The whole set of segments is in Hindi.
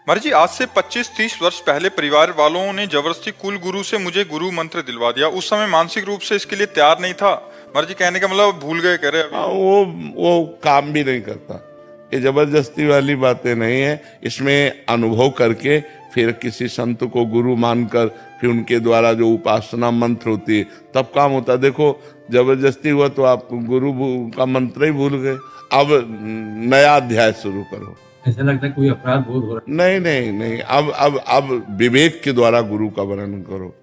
महाराज जी, आज से 25-30 वर्ष पहले परिवार वालों ने जबरदस्ती कुल गुरु से मुझे गुरु मंत्र दिलवा दिया। उस समय मानसिक रूप से इसके लिए तैयार नहीं था। महाराज जी, कहने का मतलब भूल गए कह रहे अभी। हाँ, वो काम भी नहीं करता। ये जबरदस्ती वाली बातें नहीं है। इसमें अनुभव करके फिर किसी संत को गुरु मानकर फिर उनके द्वारा जो उपासना मंत्र होती है तब काम होता है। देखो, जबरदस्ती हुआ तो आप गुरु का मंत्र ही भूल गए। अब नया अध्याय शुरू करो। ऐसा लगता है कोई अपराध बोध हो रहा नहीं नहीं नहीं, अब विवेक के द्वारा गुरु का वर्णन करो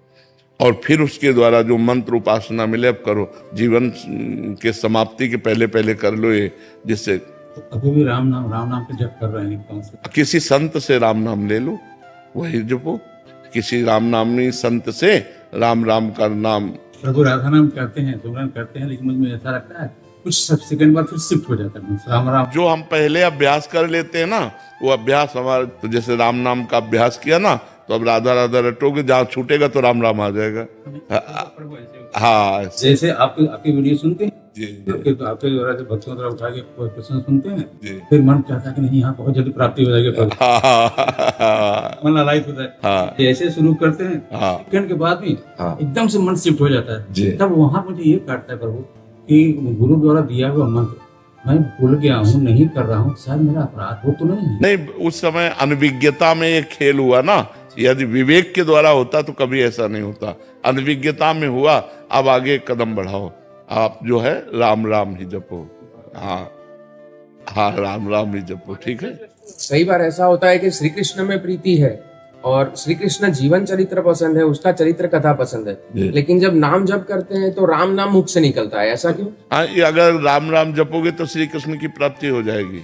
और फिर उसके द्वारा जो मंत्र उपासना मिले अब करो। जीवन के समाप्ति के पहले पहले कर लो ये, जिससे है। तो अभी भी राम नाम के जप कर रहे हैं कौन से? किसी संत से राम नाम ले लो, वही जपो। किसी राम नामी संत से राम राम का नाम। प्रभु राधा नाम करते हैं, सुमरन करते हैं, लेकिन मुझे ऐसा लगता है कुछ सेकंड बाद फिर शिफ्ट हो जाता है राम राम। जो हम पहले अभ्यास कर लेते हैं ना, वो अभ्यास हमारा, तो जैसे राम नाम का अभ्यास किया ना, तो अब राधा राधा रटोगे, जहाँ छूटेगा तो राम राम आ जाएगा। हाँ, जैसे आपकी वीडियो सुनते हैं जी आपके द्वारा से भक्तों द्वारा उठा के प्रश्न सुनते हैं, जी। फिर मन चाहता है कि नहीं यहाँ बहुत जल्दी प्राप्ति हो जाएगी, मन लाइफ होता है। हाँ। जैसे शुरू करते हैं हाँ। सेकंड के बाद भी हाँ। एकदम से मन शिफ्ट हो जाता जी। है। तब वहां मुझे ये काटता है प्रभु कि गुरु द्वारा दिया हुआ मंत्र मैं भूल गया हूँ, नहीं कर रहा हूँ, शायद मेरा अपराध हो तो नहीं। नहीं, उस समय अनभिज्ञता में ये खेल हुआ ना। यदि विवेक के द्वारा होता तो कभी ऐसा नहीं होता। अनभिज्ञता में हुआ। अब आगे कदम बढ़ाओ, आप जो है राम राम ही जपो। हाँ हाँ, राम राम ही जपो, ठीक है। कई बार ऐसा होता है कि श्री कृष्ण में प्रीति है और श्री कृष्ण जीवन चरित्र पसंद है, उसका चरित्र कथा पसंद है, लेकिन जब नाम जप करते हैं तो राम नाम मुख से निकलता है, ऐसा क्यों? हाँ, ये अगर राम राम जपोगे तो श्री कृष्ण की प्राप्ति हो जाएगी।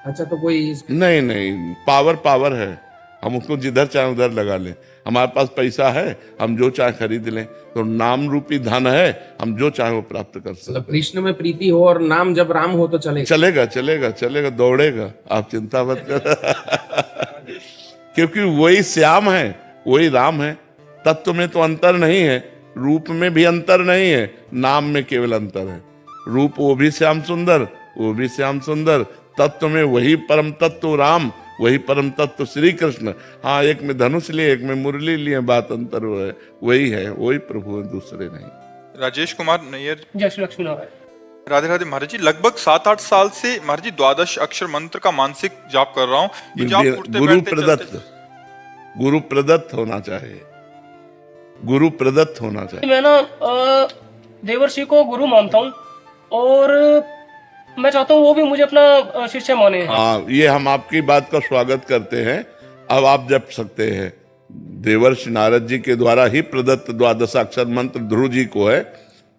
अच्छा, तो कोई नहीं नहीं, पावर है। हम उसको जिधर चाहे उधर लगा लें। हमारे पास पैसा है, हम जो चाहे खरीद लें। तो नाम रूपी धन है, हम जो चाहे वो प्राप्त कर सकते। मतलब कृष्ण में प्रीति हो और नाम जब राम हो तो चलेगा? चलेगा चलेगा चलेगा, दौड़ेगा, आप चिंता मत कर। क्योंकि वही श्याम है, वही राम है। तत्व में तो अंतर नहीं है, रूप में भी अंतर नहीं है, नाम में केवल अंतर है। रूप वो भी श्याम सुंदर, वो भी श्याम सुंदर। तत्व में वही परम तत्व राम, वही परम तत्व श्री कृष्ण। हाँ, एक में धनुष लिए, एक में मुरली लिए, बात अंतर हुआ है। वही है, वही प्रभु है, दूसरे नहीं। राजेश कुमार नैयर, जय श्री लक्ष्मी नारायण। राधे राधे। महाराज जी, लगभग 7-8 साल से महाराज जी 12 अक्षर मंत्र का मानसिक जाप कर रहा हूँ। ये जाप उठते गुरु बैठते प्रदत्त, चलते- गुरु प्रदत्त होना चाहिए, गुरु प्रदत्त होना चाहिए। मैं ना देवर्षि को गुरु मानता हूँ और मैं चाहता हूँ वो भी मुझे अपना शिष्य माने। हाँ, ये हम आपकी बात का स्वागत करते हैं। अब आप जप सकते हैं। देवर्षि नारद जी के द्वारा ही प्रदत्त 12 अक्षर मंत्र ध्रुव जी को है।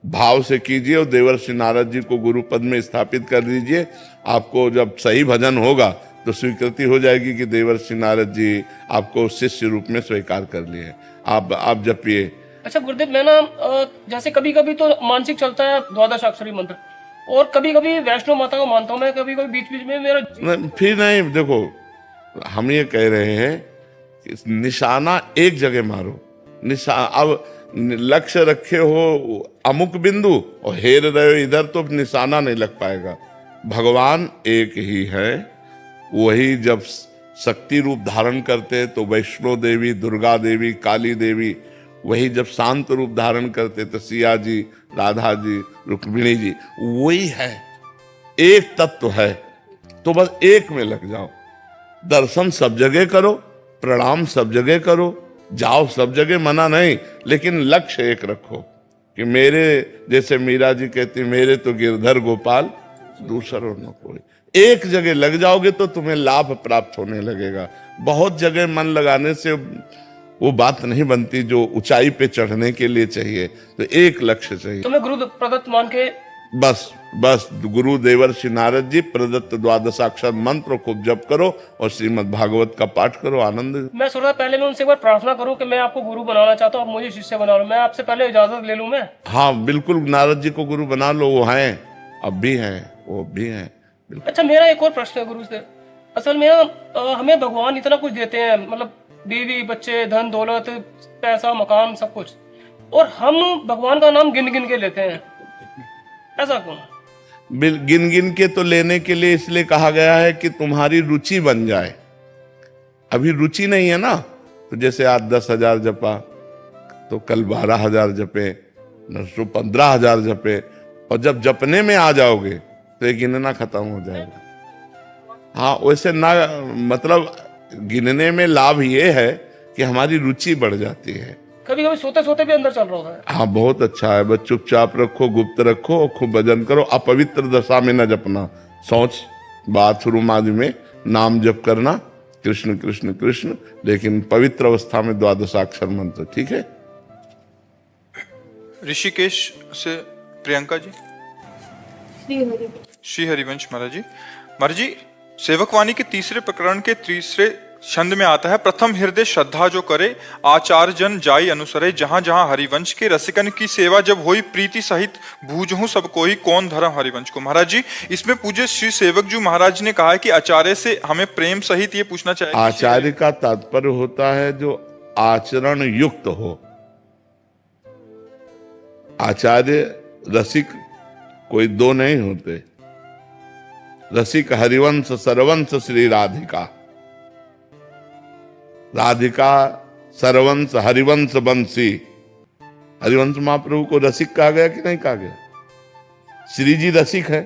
भाव से कीजिए और देवर्षि नारद जी को गुरु पद में स्थापित कर दीजिए। आपको जब सही भजन होगा तो स्वीकृति हो जाएगी कि देवर्षि नारद जी आपको शिष्य रूप में स्वीकार कर लिए। आप जपिए। अच्छा गुरुदेव, मैं ना जैसे कभी कभी तो मानसिक चलता है 12 अक्षरी मंत्र, और कभी कभी वैष्णो माता को मानता हूँ मैं, कभी कभी बीच बीच में मेरा फिर नहीं, देखो हम ये कह रहे हैं कि निशाना एक जगह मारो। अब लक्ष्य रखे हो अमुक बिंदु और हेर रहे हो इधर, तो निशाना नहीं लग पाएगा। भगवान एक ही है। वही जब शक्ति रूप धारण करते हैं तो वैष्णो देवी, दुर्गा देवी, काली देवी। वही जब शांत रूप धारण करते तो सिया जी, राधा जी, रुक्मिणी जी। वही है, एक तत्व है। तो बस एक में लग जाओ। दर्शन सब जगह करो, प्रणाम सब जगह करो, जाओ सब जगह, मना नहीं, लेकिन लक्ष्य एक रखो कि मेरे, जैसे मीरा जी कहती, मेरे तो गिरधर गोपाल, दूसरों न कोई। एक जगह लग जाओगे तो तुम्हें लाभ प्राप्त होने लगेगा। बहुत जगह मन लगाने से वो बात नहीं बनती जो ऊंचाई पे चढ़ने के लिए चाहिए। तो एक लक्ष्य चाहिए। तुम्हें गुरु प्रदत्त मान के बस गुरु देवर्षि नारद जी प्रदत्त 12 अक्षर मंत्र खूब जप करो और श्रीमद् भागवत का पाठ करो। आनंद। मैं सोच रहा पहले मैं उनसे एक बार प्रार्थना करूं कि मैं आपको गुरु बनाना चाहता हूँ, आप मुझे शिष्य बना लो। मैं आपसे पहले इजाजत ले लूं मैं? हाँ बिल्कुल, नारद जी को गुरु बना लो। वो हैं, अब भी हैं, वो भी हैं। अच्छा, मेरा एक और प्रश्न है गुरु से। असल में हमें भगवान इतना कुछ देते हैं, मतलब बीवी, बच्चे, धन दौलत, पैसा, मकान, सब कुछ, और हम भगवान का नाम गिन गिन के लेते हैं। ऐसा क्यों? गिन गिन के तो लेने के लिए इसलिए कहा गया है कि तुम्हारी रुचि बन जाए। अभी रुचि नहीं है ना, तो जैसे आज 10,000 जपा तो कल 12,000 जपे, नरसों 15,000 जपे, और जब जपने में आ जाओगे तो ये गिनना खत्म हो जाएगा। हाँ, वैसे ना, मतलब गिनने में लाभ ये है कि हमारी रुचि बढ़ जाती है। कभी कभी सोते सोते भी अंदर चल रहा होता है। हाँ, बहुत अच्छा है। बस चुपचाप रखो, गुप्त रखो और खूब भजन करो। अपवित्र दशा में न जपना, शौच बाथरूम आदि में नाम जप करना, कृष्ण कृष्ण कृष्ण, लेकिन पवित्र अवस्था में 12 मंत्र, ठीक है। ऋषिकेश से प्रियंका जी। श्री हरिवंश महाराज जी। महाराज जी, सेवकवाणी के तीसरे प्रकरण के तीसरे छंद में आता है, प्रथम हृदय श्रद्धा जो करे, आचार्य जन जाई अनुसरे, जहां जहां हरिवंश के रसिकन की सेवा जब होई, प्रीति सहित भूजहूं सब कोई, कौन धर्म हरिवंश को। महाराज जी, इसमें पूज्य श्री सेवक जी महाराज ने कहा है कि आचार्य से हमें प्रेम सहित ये पूछना चाहिए। आचार्य का तात्पर्य होता है जो आचरण युक्त हो। आचार्य रसिक कोई दो नहीं होते। रसिक हरिवंश सरवंश श्री राधिका, राधिका सरवंश हरिवंश बंसी। हरिवंश महाप्रभु को रसिक कहा गया कि नहीं कहा गया? श्री जी रसिक है।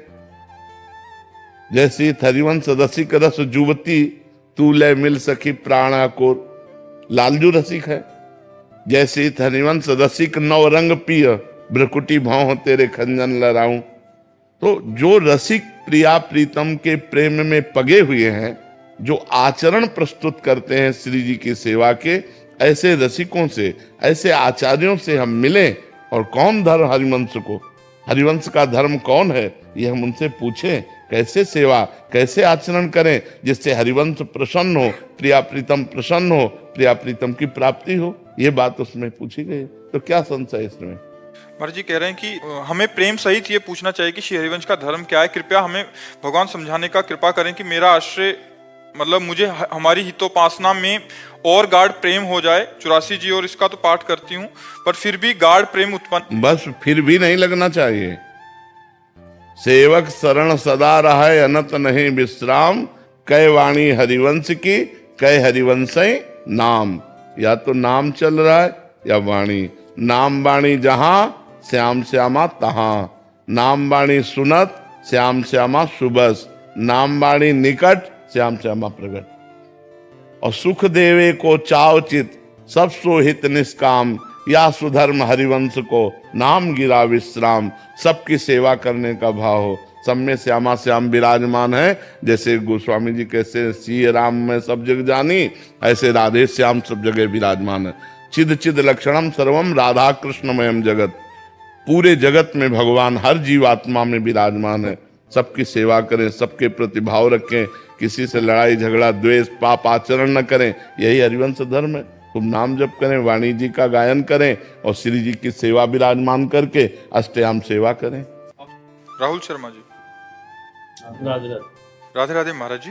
जैसे हरिवंश रसिक रस जुवती, तू ले मिल सखी प्राणा को, लालजू रसिक है। जैसे हरिवंश रसिक नव रंग पिय, भ्रकुटी भाव तेरे खंजन लड़ाऊं। तो जो रसिक प्रिया प्रीतम के प्रेम में पगे हुए हैं, जो आचरण प्रस्तुत करते हैं श्री जी की सेवा के, ऐसे रसिकों से, ऐसे आचार्यों से हम मिलें। और कौन धर्म हरिवंश को, हरिवंश का धर्म कौन है, ये हम उनसे पूछें। कैसे सेवा, कैसे आचरण करें जिससे हरिवंश प्रसन्न हो, प्रिया प्रीतम प्रसन्न हो, प्रिया प्रीतम की प्राप्ति हो। ये बात उसमें पूछी गई, तो क्या संशय इसमें। महाराज जी कह रहे हैं कि हमें प्रेम सहित ये पूछना चाहिए कि श्री हरिवंश का धर्म क्या है। कृपया हमें भगवान समझाने का कृपा करें कि मेरा आश्रय, मतलब मुझे हमारी हितोपासना में और गाढ़ प्रेम हो जाए। 84 जी और इसका तो पाठ करती हूँ, पर फिर भी गाढ़ प्रेम उत्पन्न, बस फिर भी नहीं लगना चाहिए। सेवक शरण सदा रहे, अनत नहीं विश्राम, कै वाणी हरिवंश की, कै हरिवंश नाम। या तो नाम चल रहा है या वाणी। नाम वाणी जहां, श्याम श्यामा तहां। नाम वाणी सुनत, श्याम श्यामा सुबस। नाम वाणी निकट, श्याम श्यामा प्रगट। और सुख देवे को चाव चित, सब सोहित निष्काम। या सुधर्म हरिवंश को, नाम गिरा विश्राम। सबकी सेवा करने का भाव हो। सब में श्यामा श्याम विराजमान है। जैसे गोस्वामी जी कैसे सिय राम में सब जग जानी, ऐसे राधे श्याम सब जगह विराजमान है। चिद चिद लक्षणम सर्वम राधा कृष्णमयम जगत। पूरे जगत में भगवान हर जीवात्मा में विराजमान है। सबकी सेवा करें, सबके प्रति भाव रखें, किसी से लड़ाई झगड़ा द्वेष पाप आचरण न करें। यही हरिवंश धर्म है। तुम नाम जप करें, वाणी जी का गायन करें और श्री जी की सेवा विराजमान करके अष्टयाम सेवा करें। राहुल शर्मा जी। राधे राधे महाराज जी।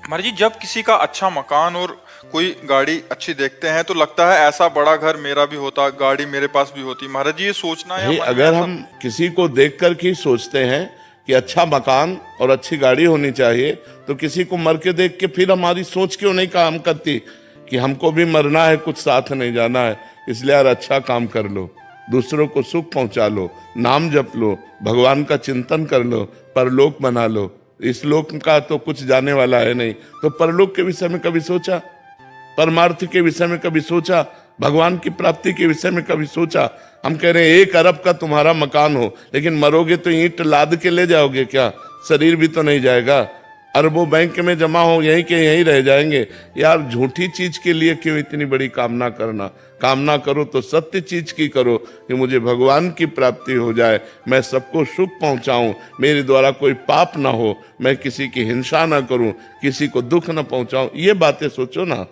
महाराज जी, जब किसी का अच्छा मकान और कोई गाड़ी अच्छी देखते हैं तो लगता है ऐसा बड़ा घर मेरा भी होता, गाड़ी मेरे पास भी होती। महाराज जी, ये सोचना है, अगर हम किसी को देख कर के सोचते हैं कि अच्छा मकान और अच्छी गाड़ी होनी चाहिए, तो किसी को मर के देख के फिर हमारी सोच क्यों नहीं काम करती कि हमको भी मरना है, कुछ साथ नहीं जाना है। इसलिए यार अच्छा काम कर लो, दूसरों को सुख पहुंचा लो, नाम जप लो, भगवान का चिंतन कर लो, परलोक बना लो। इस लोक का तो कुछ जाने वाला है नहीं, तो परलोक के विषय में कभी सोचा? परमार्थ के विषय में कभी सोचा? भगवान की प्राप्ति के विषय में कभी सोचा? हम कह रहे हैं 1 अरब का तुम्हारा मकान हो, लेकिन मरोगे तो ईंट लाद के ले जाओगे क्या? शरीर भी तो नहीं जाएगा। अरबों बैंक में जमा हो, यहीं के यहीं रह जाएंगे। यार झूठी चीज के लिए क्यों इतनी बड़ी कामना करना? कामना करो तो सत्य चीज की करो कि मुझे भगवान की प्राप्ति हो जाए, मैं सबको सुख पहुंचाऊं, मेरे द्वारा कोई पाप ना हो, मैं किसी की हिंसा ना करूं, किसी को दुख ना पहुंचाऊं। ये बातें सोचो ना।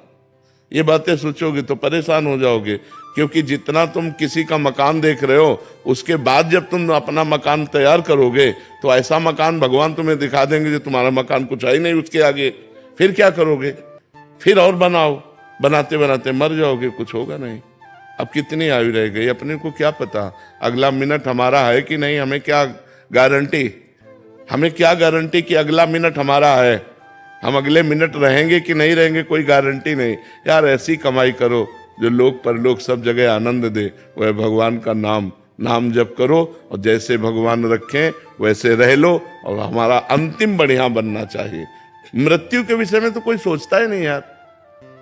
ये बातें सोचोगे तो परेशान हो जाओगे, क्योंकि जितना तुम किसी का मकान देख रहे हो, उसके बाद जब तुम अपना मकान तैयार करोगे तो ऐसा मकान भगवान तुम्हें दिखा देंगे जो तुम्हारा मकान कुछ है ही नहीं उसके आगे। फिर क्या करोगे? फिर और बनाओ, बनाते बनाते मर जाओगे, कुछ होगा नहीं। अब कितनी आयु रह गई, अपने को क्या पता अगला मिनट हमारा है कि नहीं। हमें क्या गारंटी? हमें क्या गारंटी कि अगला मिनट हमारा है? हम अगले मिनट रहेंगे कि नहीं रहेंगे कोई गारंटी नहीं। यार ऐसी कमाई करो जो लोक परलोक सब जगह आनंद दे, वह भगवान का नाम जप करो, और जैसे भगवान रखें वैसे रह लो, और हमारा अंतिम बढ़िया बनना चाहिए। मृत्यु के विषय में तो कोई सोचता ही नहीं यार,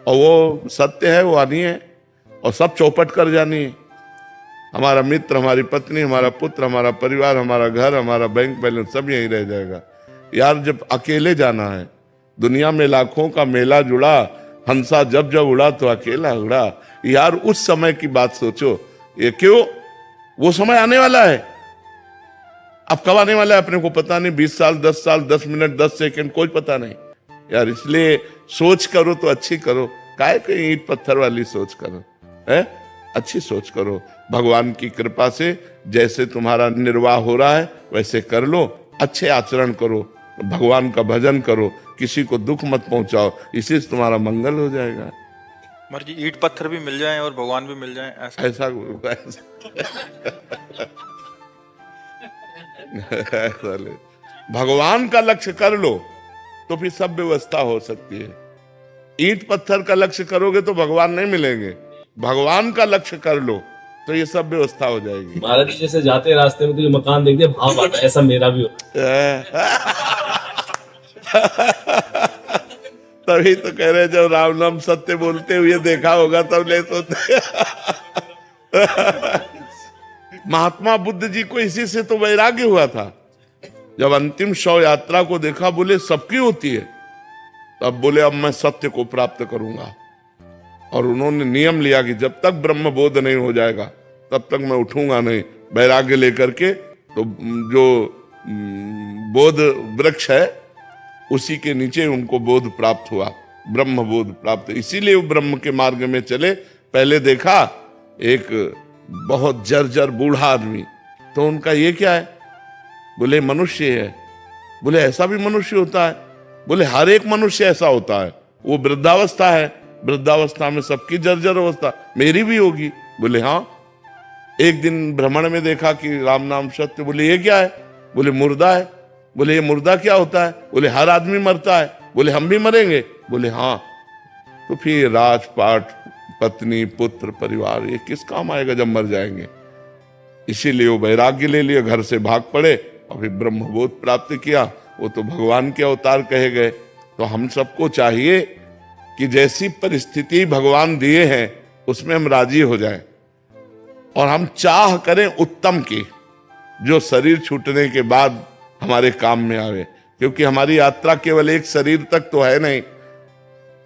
और वो सत्य है, वो आनी है, और सब चौपट कर जानी है। हमारा मित्र, हमारी पत्नी, हमारा पुत्र, हमारा परिवार, हमारा घर, हमारा बैंक बैलेंस सब यहीं रह जाएगा। यार जब अकेले जाना है, दुनिया में लाखों का मेला जुड़ा, हंसा जब जब उड़ा तो अकेला उड़ा। यार उस समय की बात सोचो, ये क्यों, वो समय आने वाला है। अब कब आने वाला है अपने को पता नहीं, 20 साल, 10 साल, 10 मिनट, 10 सेकंड, कोई पता नहीं यार। इसलिए सोच करो तो अच्छी करो, काहे कहीं ईंट पत्थर वाली सोच करो, है अच्छी सोच करो। भगवान की कृपा से जैसे तुम्हारा निर्वाह हो रहा है वैसे कर लो, अच्छे आचरण करो, भगवान का भजन करो, किसी को दुख मत पहुंचाओ, इसी से तुम्हारा मंगल हो जाएगा। महाराज जी ईंट पत्थर भी मिल जाएं और भगवान भी मिल जाएं, ऐसा ऐसा ले। भगवान का लक्ष्य कर लो तो फिर सब व्यवस्था हो सकती है। ईंट पत्थर का लक्ष्य करोगे तो भगवान नहीं मिलेंगे, भगवान का लक्ष्य कर लो तो ये सब व्यवस्था हो जाएगी। महाराज जी जैसे जाते रास्ते में तो ये मकान देखते भाव आता है, ऐसा मेरा भी होता तभी तो कह रहे जब राम नाम सत्य बोलते हुए देखा होगा तब ले सोते। महात्मा बुद्ध जी को इसी से तो वैराग्य हुआ था। जब अंतिम शव यात्रा को देखा, बोले सबकी होती है, तब बोले अब मैं सत्य को प्राप्त करूंगा। और उन्होंने नियम लिया कि जब तक ब्रह्म बोध नहीं हो जाएगा तब तक मैं उठूंगा नहीं। वैराग्य लेकर के तो जो बोध वृक्ष है उसी के नीचे उनको बोध प्राप्त हुआ, ब्रह्म बोध प्राप्त। इसीलिए वो ब्रह्म के मार्ग में चले। पहले देखा एक बहुत जर्जर बूढ़ा आदमी, तो उनका ये क्या है, बोले मनुष्य है। बोले ऐसा भी मनुष्य होता है? बोले हर एक मनुष्य ऐसा होता है, वो वृद्धावस्था है, वृद्धावस्था में सबकी जर्जर अवस्था, मेरी भी होगी। बोले हाँ। एक दिन भ्रमण में देखा कि राम नाम सत्य। बोले ये क्या है? बोले मुर्दा है। बोले ये मुर्दा क्या होता है? बोले हर आदमी मरता है। बोले हम भी मरेंगे? बोले हाँ। तो फिर राजपाट, पत्नी, पुत्र, परिवार ये किस काम आएगा जब मर जाएंगे? इसीलिए वो वैराग्य ले लिए, घर से भाग पड़े और फिर ब्रह्मबोध प्राप्त किया। वो तो भगवान के अवतार कहे गए। तो हम सबको चाहिए कि जैसी परिस्थिति भगवान दिए हैं उसमें हम राजी हो जाएं, और हम चाह करें उत्तम की, जो शरीर छूटने के बाद हमारे काम में आवे। क्योंकि हमारी यात्रा केवल एक शरीर तक तो है नहीं,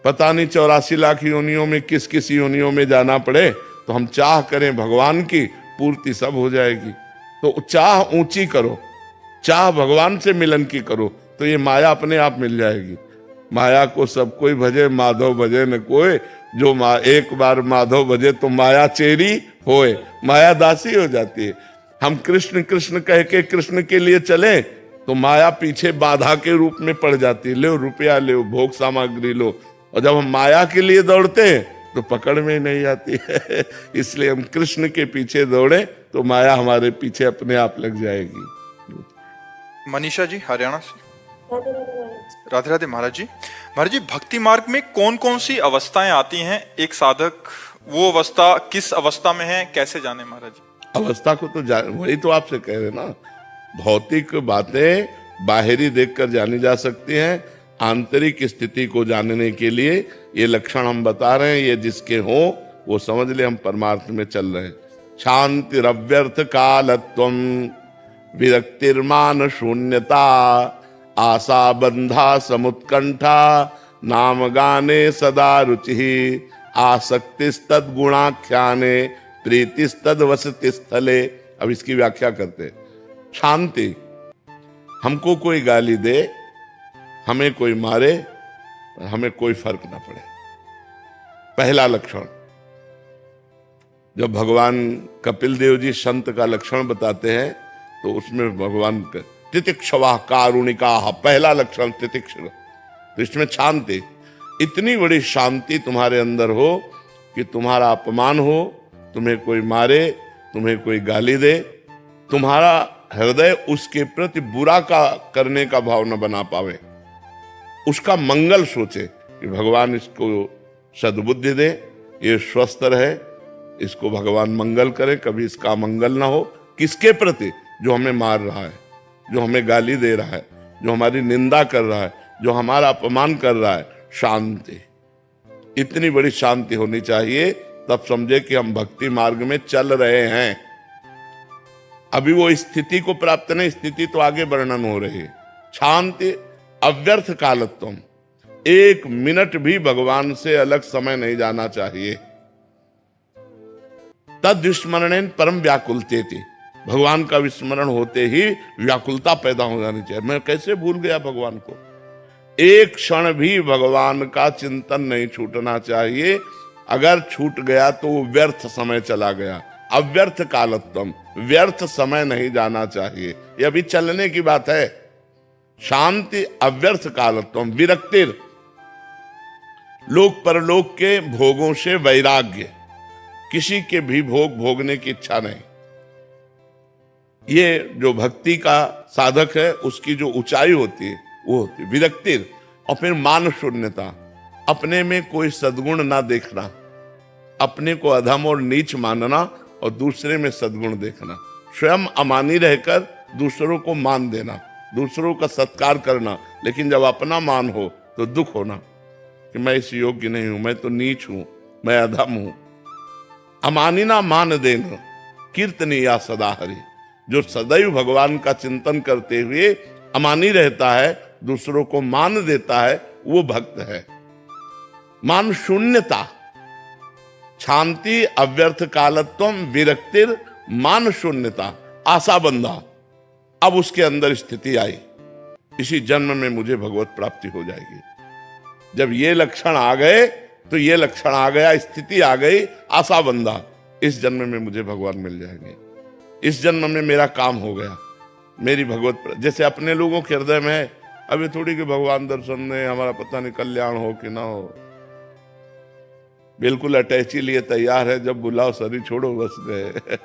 पता नहीं 84 लाख योनियों में किस किस योनियों में जाना पड़े। तो हम चाह करें भगवान की, पूर्ति सब हो जाएगी। तो चाह ऊंची करो, चाह भगवान से मिलन की करो, तो ये माया अपने आप मिल जाएगी। माया को सब कोई भजे, माधव भजे न कोई। जो एक बार माधव भजे तो माया चेरी होए, माया दासी हो जाती है। हम कृष्ण कृष्ण कह के कृष्ण के लिए चले तो माया पीछे बाधा के रूप में पड़ जाती है, लो रुपया लो, भोग सामग्री लो। और जब हम माया के लिए दौड़ते हैं तो पकड़ में नहीं आती है। इसलिए हम कृष्ण के पीछे दौड़े तो माया हमारे पीछे अपने आप लग जाएगी। मनीषा जी हरियाणा से। राधे राधे महाराज जी। महाराज जी भक्ति मार्ग में कौन कौन सी अवस्थाएं आती हैं? एक साधक वो अवस्था किस अवस्था में है, कैसे जाने महाराज जी? अवस्था को तो वही तो आपसे कह रहे ना, भौतिक बातें बाहरी देखकर जानी जा सकती हैं। आंतरिक स्थिति को जानने के लिए ये लक्षण हम बता रहे हैं, ये जिसके हो वो समझ ले हम परमार्थ में चल रहे हैं। शांति रव्यर्थ कालत्वम, विरक्तिर्मान शून्यता, आशा बंधा समुत्कंठा, नाम गाने सदा रुचि, आसक्तिस्तद गुणाख्याने, प्रीतिस्तद वसति स्थले। अब इसकी व्याख्या करते हैं। शांति, हमको कोई गाली दे, हमें कोई मारे, हमें कोई फर्क ना पड़े, पहला लक्षण। जब भगवान कपिल देव जी संत का लक्षण बताते हैं तो उसमें भगवान तितिक्षवा कारुणिका, पहला लक्षण तितिक्षण। तो इसमें शांति, इतनी बड़ी शांति तुम्हारे अंदर हो कि तुम्हारा अपमान हो, तुम्हें कोई मारे, तुम्हें कोई गाली दे, तुम्हारा हृदय उसके प्रति बुरा का करने का भाव न बना पावे। उसका मंगल सोचे कि भगवान इसको सद्बुद्धि दे, ये स्वस्थ रहे, इसको भगवान मंगल करे, कभी इसका मंगल ना हो। किसके प्रति? जो हमें मार रहा है, जो हमें गाली दे रहा है, जो हमारी निंदा कर रहा है, जो हमारा अपमान कर रहा है। शांति, इतनी बड़ी शांति होनी चाहिए, तब समझे कि हम भक्ति मार्ग में चल रहे हैं। अभी वो स्थिति को प्राप्त नहीं, स्थिति तो आगे वर्णन हो रही है। शांति अव्यर्थ कालत्वम, 1 मिनट भी भगवान से अलग समय नहीं जाना चाहिए। तद विस्मरणेन परम व्याकुलते थी, भगवान का विस्मरण होते ही व्याकुलता पैदा हो जानी चाहिए। मैं कैसे भूल गया भगवान को? एक क्षण भी भगवान का चिंतन नहीं छूटना चाहिए। अगर छूट गया तो वो व्यर्थ समय चला गया। अव्यर्थ कालत्वम, व्यर्थ समय नहीं जाना चाहिए। ये अभी चलने की बात है। शांति अव्यर्थ कालत्वम, विरक्तिर, लोक परलोक के भोगों से वैराग्य, किसी के भी भोग भोगने की इच्छा नहीं। ये जो भक्ति का साधक है उसकी जो ऊंचाई होती है वो होती है विरक्तिर। और फिर मान शून्यता, अपने में कोई सद्गुण ना देखना, अपने को अधम और नीच मानना और दूसरे में सद्गुण देखना। स्वयं अमानी रहकर दूसरों को मान देना, दूसरों का सत्कार करना, लेकिन जब अपना मान हो तो दुख होना कि मैं इस योग्य नहीं हूं, मैं तो नीच हूं, मैं अधम हूं। अमानिना मान देना, कीर्तनीया सदा हरि, जो सदैव भगवान का चिंतन करते हुए अमानी रहता है, दूसरों को मान देता है, वो भक्त है। मान शून्यता, शांति अव्यर्थ कालत्वम, विरक्तिर, मान शून्यता, आशा बंधा। अब उसके अंदर स्थिति आई, इसी जन्म में मुझे भगवत प्राप्ति हो जाएगी। जब ये लक्षण आ गए तो ये लक्षण आ गया, स्थिति आ गई, आशा बंधा, इस जन्म में मुझे भगवान मिल जाएंगे, इस जन्म में मेरा काम हो गया, मेरी भगवत। जैसे अपने लोगों के हृदय में है, अभी थोड़ी कि भगवान दर्शन दे, हमारा पता नहीं कल्याण हो कि ना हो, बिल्कुल अटैची लिए तैयार है, जब बुलाओ सरी छोड़ो बस गए।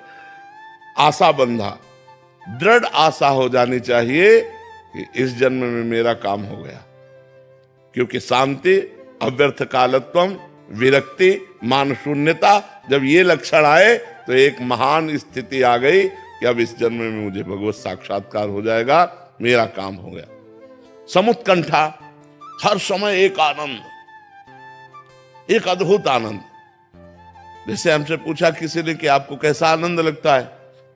आशा बंधा, दृढ़ आशा हो जानी चाहिए कि इस जन्म में मेरा काम हो गया। क्योंकि शांति अव्यर्थ कालत्वम, विरक्ति, मान शून्यता, जब ये लक्षण आए तो एक महान स्थिति आ गई कि अब इस जन्म में मुझे भगवत साक्षात्कार हो जाएगा, मेरा काम हो गया। समुत्कंठा, हर समय एक आनंद, एक अद्भुत आनंद। जैसे हमसे पूछा किसी ने कि आपको कैसा आनंद लगता है,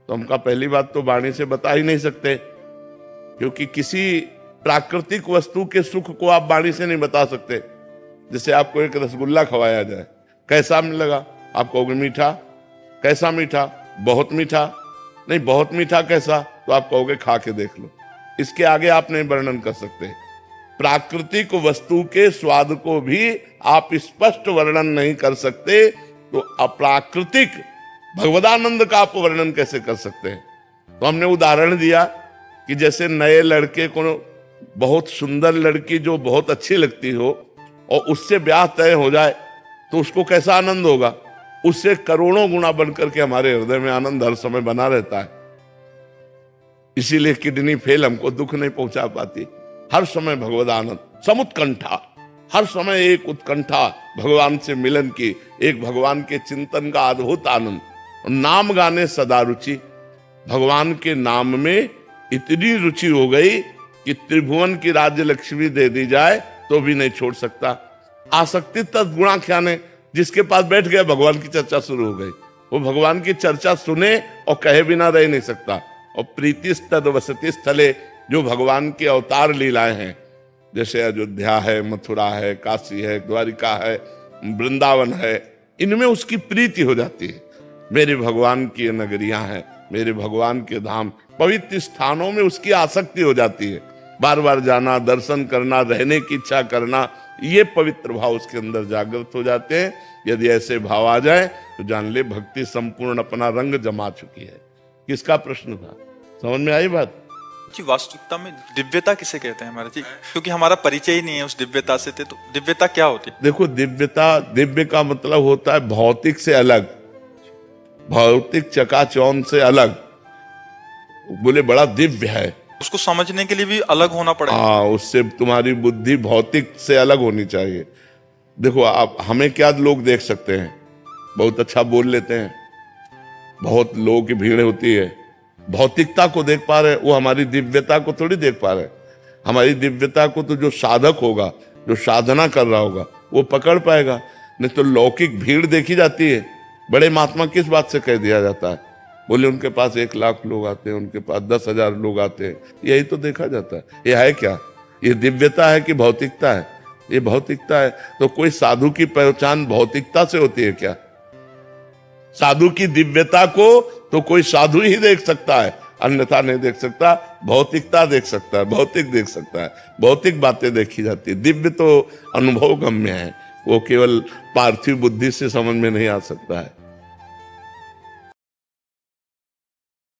तो हम कहा पहली बात तो वाणी से बता ही नहीं सकते, क्योंकि किसी प्राकृतिक वस्तु के सुख को आप वाणी से नहीं बता सकते। जैसे आपको एक रसगुल्ला खवाया जाए, कैसा लगा? आप कहोगे मीठा। कैसा मीठा? बहुत मीठा। नहीं, बहुत मीठा कैसा? तो आप कहोगे खा के देख लो। इसके आगे आप नहीं वर्णन कर सकते। प्राकृतिक वस्तु के स्वाद को भी आप स्पष्ट वर्णन नहीं कर सकते, तो अप्राकृतिक भगवदानंद का आप वर्णन कैसे कर सकते हैं? तो हमने उदाहरण दिया कि जैसे नए लड़के को बहुत सुंदर लड़की जो बहुत अच्छी लगती हो और उससे ब्याह तय हो जाए तो उसको कैसा आनंद होगा? उससे करोड़ों गुना बनकर के हमारे हृदय में आनंद हर समय बना रहता है। इसीलिए किडनी फेल हमको दुख नहीं पहुंचा पाती। हर समय भगवद आनंद, समुत्कंठा, हर समय एक उत्कंठा भगवान से मिलन की, एक भगवान के चिंतन का अद्भुत आनंद। नाम गाने सदा रुचि, भगवान के नाम में इतनी रुचि हो गई कि त्रिभुवन की राज्य लक्ष्मी दे दी जाए तो भी नहीं छोड़ सकता। आसक्ति तद्गुणा ख्याने, जिसके पास बैठ गया भगवान की चर्चा शुरू हो गई, वो भगवान की चर्चा सुने और कहे बिना रह नहीं सकता। और प्रीति तद वसति स्थले, जो भगवान के अवतार लीलाएं हैं, जैसे अयोध्या है, मथुरा है, काशी है, द्वारिका है, वृंदावन है, इनमें उसकी प्रीति हो जाती है। मेरे भगवान की नगरियां हैं, मेरे भगवान के धाम, पवित्र स्थानों में उसकी आसक्ति हो जाती है। बार बार जाना, दर्शन करना, रहने की इच्छा करना, ये पवित्र भाव उसके अंदर जागृत हो जाते हैं। यदि ऐसे भाव आ जाए तो जान ले भक्ति संपूर्ण अपना रंग जमा चुकी है। किसका प्रश्न था? समझ में आई बात? कि वास्तविकता में दिव्यता किसे कहते हैं महाराज जी? क्योंकि हमारा परिचय ही नहीं है उस दिव्यता से, तो दिव्यता क्या होती है? देखो, दिव्यता, दिव्य का मतलब होता है भौतिक से अलग, भौतिक चकाचौंध से अलग। बोले बड़ा दिव्य है, उसको समझने के लिए भी अलग होना पड़ेगा। हाँ, उससे तुम्हारी बुद्धि भौतिक से अलग होनी चाहिए। देखो, आप हमें क्या लोग देख सकते हैं, बहुत अच्छा बोल लेते हैं, बहुत लोगों की भीड़ होती है, भौतिकता को देख पा रहे, वो हमारी दिव्यता को थोड़ी देख पा रहे। हमारी दिव्यता को तो जो साधक होगा, जो साधना कर रहा होगा, वो पकड़ पाएगा। नहीं तो लौकिक भीड़ देखी जाती है। बड़े महात्मा किस बात से कह दिया जाता है? बोले उनके पास 1 लाख लोग आते हैं, उनके पास 10,000 लोग आते हैं, यही तो देखा जाता है। ये है क्या? ये दिव्यता है कि भौतिकता है? ये भौतिकता है। तो कोई साधु की पहचान भौतिकता से होती है क्या? साधु की दिव्यता को तो कोई साधु ही देख सकता है, अन्यथा नहीं देख सकता। भौतिकता देख सकता है, भौतिक देख सकता है, भौतिक बातें देखी जाती है। दिव्य तो अनुभव गम्य है, वो केवल पार्थिव बुद्धि से समझ में नहीं आ सकता है।